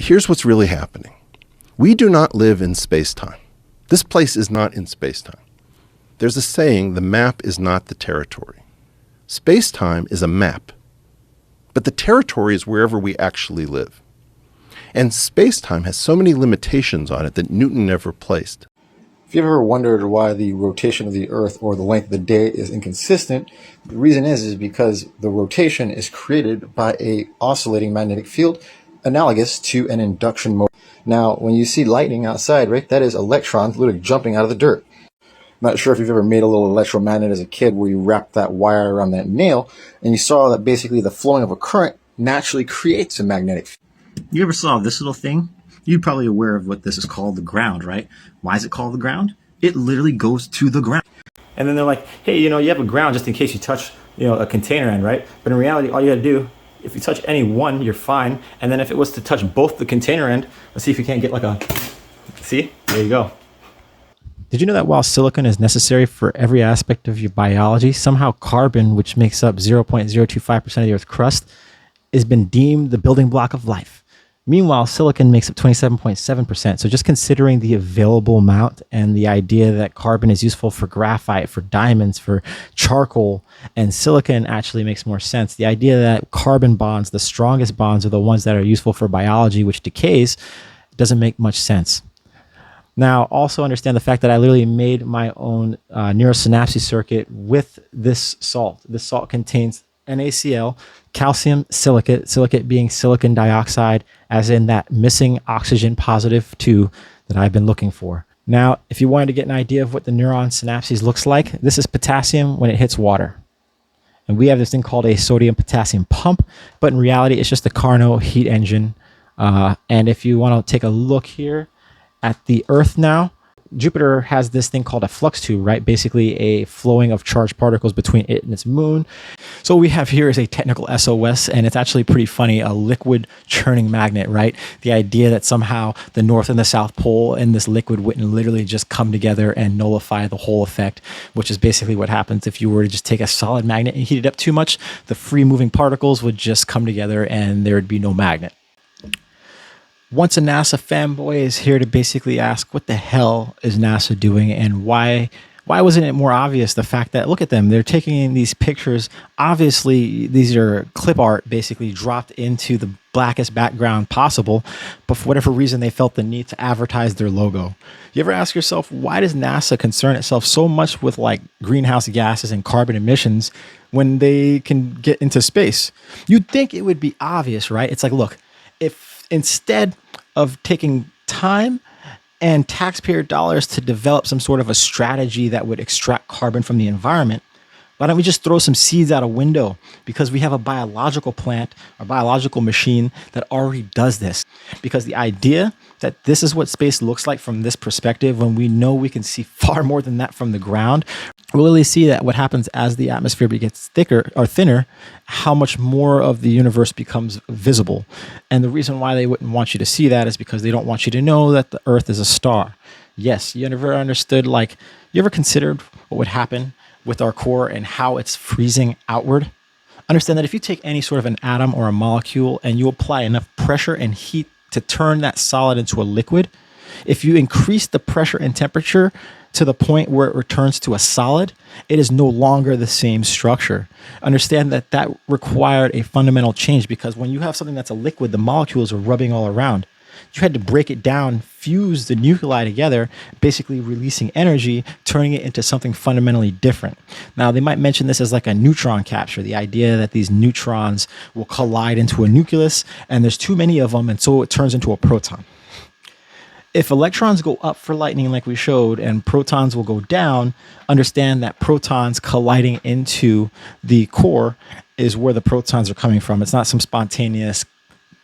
here's what's really happening. We do not live in space-time. This place is not in space-time. There's a saying, the map is not the territory. Space-time is a map, but the territory is wherever we actually live. And space-time has so many limitations on it that Newton never placed. If you've ever wondered why the rotation of the Earth or the length of the day is inconsistent, the reason is because the rotation is created by a oscillating magnetic field analogous to an induction motor. Now, when you see lightning outside, right, that is electrons literally jumping out of the dirt. Not sure if you've ever made a little electromagnet as a kid where you wrapped that wire around that nail and you saw that basically the flowing of a current naturally creates a magnetic field. You ever saw this little thing? You're probably aware of what this is called, the ground, right? Why is it called the ground? It literally goes to the ground. And then they're like, hey, you have a ground just in case you touch, a container end, right? But in reality, all you got to do, if you touch any one, you're fine. And then if it was to touch both the container end, let's see if you can't get like a, see? There you go. Did you know that while silicon is necessary for every aspect of your biology, somehow carbon, which makes up 0.025% of the Earth's crust, has been deemed the building block of life? Meanwhile, silicon makes up 27.7%. So just considering the available amount and the idea that carbon is useful for graphite, for diamonds, for charcoal, and silicon actually makes more sense. The idea that carbon bonds, the strongest bonds, are the ones that are useful for biology, which decays, doesn't make much sense. Now, also understand the fact that I literally made my own neurosynapse circuit with this salt. This salt contains NaCl, calcium silicate, silicate being silicon dioxide, as in that missing oxygen positive 2 that I've been looking for. Now, if you wanted to get an idea of what the neuron synapses looks like, this is potassium when it hits water. And we have this thing called a sodium potassium pump, but in reality, it's just a Carnot heat engine. And if you want to take a look here at the Earth now, Jupiter has this thing called a flux tube, right? Basically a flowing of charged particles between it and its moon. So what we have here is a technical SOS, and it's actually pretty funny, a liquid churning magnet, right? The idea that somehow the North and the South Pole and this liquid wouldn't literally just come together and nullify the whole effect, which is basically what happens if you were to just take a solid magnet and heat it up too much. The free moving particles would just come together and there would be no magnet. Once a NASA fanboy is here to basically ask, what the hell is NASA doing, and why wasn't it more obvious, the fact that, look at them, they're taking these pictures, obviously these are clip art basically dropped into the blackest background possible, but for whatever reason they felt the need to advertise their logo. You ever ask yourself, why does NASA concern itself so much with like greenhouse gases and carbon emissions when they can get into space? You'd think it would be obvious, right? It's like, look, if instead of taking time and taxpayer dollars to develop some sort of a strategy that would extract carbon from the environment, why don't we just throw some seeds out a window? Because we have a biological plant, a biological machine that already does this. Because the idea that this is what space looks like from this perspective, when we know we can see far more than that from the ground, we'll really see that what happens as the atmosphere gets thicker or thinner, how much more of the universe becomes visible. And the reason why they wouldn't want you to see that is because they don't want you to know that the Earth is a star. Yes, you ever understood, like, you ever considered what would happen with our core and how it's freezing outward? Understand that if you take any sort of an atom or a molecule and you apply enough pressure and heat to turn that solid into a liquid, if you increase the pressure and temperature to the point where it returns to a solid, it is no longer the same structure. Understand that that required a fundamental change, because when you have something that's a liquid, the molecules are rubbing all around. You had to break it down, fuse the nuclei together, basically releasing energy, turning it into something fundamentally different. Now, they might mention this as like a neutron capture, the idea that these neutrons will collide into a nucleus, and there's too many of them, and so it turns into a proton. If electrons go up for lightning like we showed and protons will go down, understand that protons colliding into the core is where the protons are coming from. It's not some spontaneous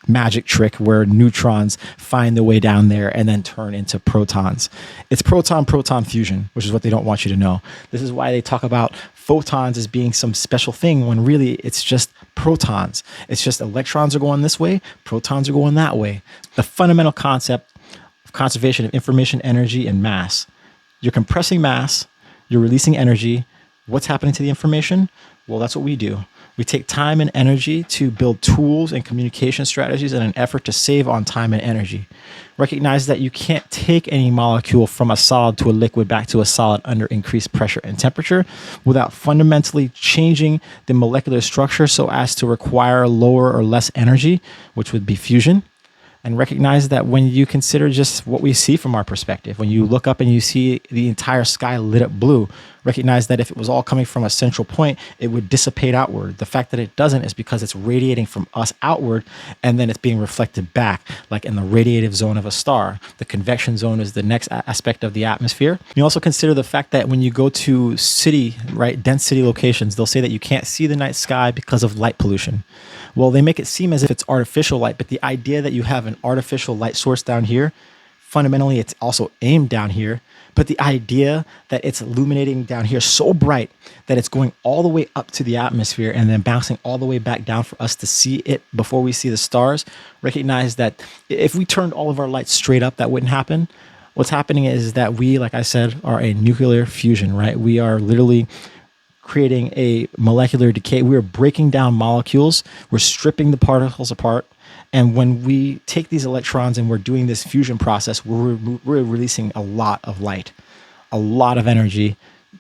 magic trick where neutrons find their way down there and then turn into protons. It's proton-proton fusion, which is what they don't want you to know. This is why they talk about photons as being some special thing when really it's just protons. It's just electrons are going this way, protons are going that way. The fundamental concept of conservation of information, energy, and mass. You're compressing mass, you're releasing energy. What's happening to the information? Well, that's what we do. We take time and energy to build tools and communication strategies in an effort to save on time and energy. Recognize that you can't take any molecule from a solid to a liquid back to a solid under increased pressure and temperature without fundamentally changing the molecular structure so as to require lower or less energy, which would be fusion. And recognize that when you consider just what we see from our perspective, when you look up and you see the entire sky lit up blue, recognize that if it was all coming from a central point, it would dissipate outward. The fact that it doesn't is because it's radiating from us outward, and then it's being reflected back, like in the radiative zone of a star. The convection zone is the next aspect of the atmosphere. You also consider the fact that when you go to dense city locations, they'll say that you can't see the night sky because of light pollution. Well, they make it seem as if it's artificial light, but the idea that you have an artificial light source down here, fundamentally, it's also aimed down here. But the idea that it's illuminating down here so bright that it's going all the way up to the atmosphere and then bouncing all the way back down for us to see it before we see the stars, recognize that if we turned all of our lights straight up, that wouldn't happen. What's happening is that we, like I said, are a nuclear fusion, right? We are literally creating a molecular decay. We're breaking down molecules. We're stripping the particles apart. And when we take these electrons and we're doing this fusion process, we're releasing a lot of light, a lot of energy,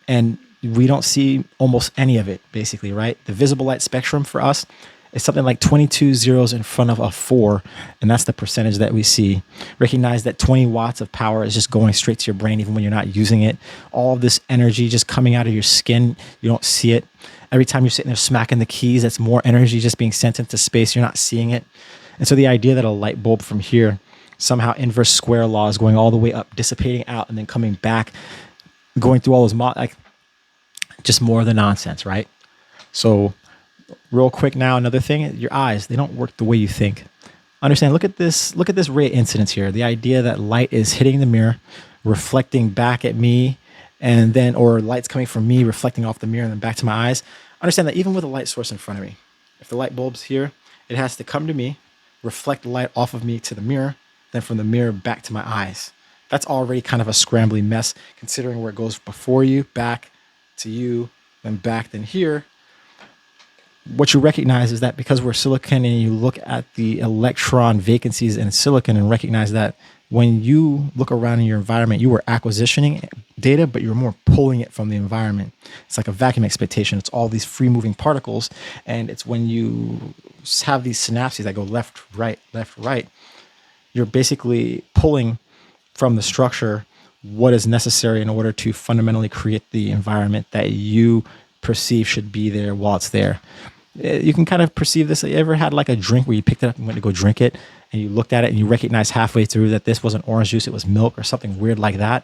and we don't see almost any of it, basically, right? The visible light spectrum for us is something like 22 zeros in front of a 4, and that's the percentage that we see. Recognize that 20 watts of power is just going straight to your brain even when you're not using it. All of this energy just coming out of your skin, you don't see it. Every time you're sitting there smacking the keys, that's more energy just being sent into space. You're not seeing it. And so the idea that a light bulb from here, somehow inverse square laws going all the way up, dissipating out, and then coming back, going through all those, just more of the nonsense, right? So real quick now, another thing, your eyes, they don't work the way you think. Understand, look at this ray incidence here. The idea that light is hitting the mirror, reflecting back at me, and then, or light's coming from me, reflecting off the mirror and then back to my eyes. Understand that even with a light source in front of me, if the light bulb's here, it has to come to me, reflect light off of me to the mirror, then from the mirror back to my eyes. That's already kind of a scrambly mess, considering where it goes before you, back to you, then back, then here. What you recognize is that because we're silicon and you look at the electron vacancies in silicon and recognize that when you look around in your environment, you were acquisitioning data, but you're more pulling it from the environment. It's like a vacuum expectation. It's all these free moving particles. And it's when you have these synapses that go left, right, you're basically pulling from the structure what is necessary in order to fundamentally create the environment that you perceive should be there while it's there. You can kind of perceive this. You ever had like a drink where you picked it up and went to go drink it and you looked at it and you recognized halfway through that this wasn't orange juice, it was milk or something weird like that?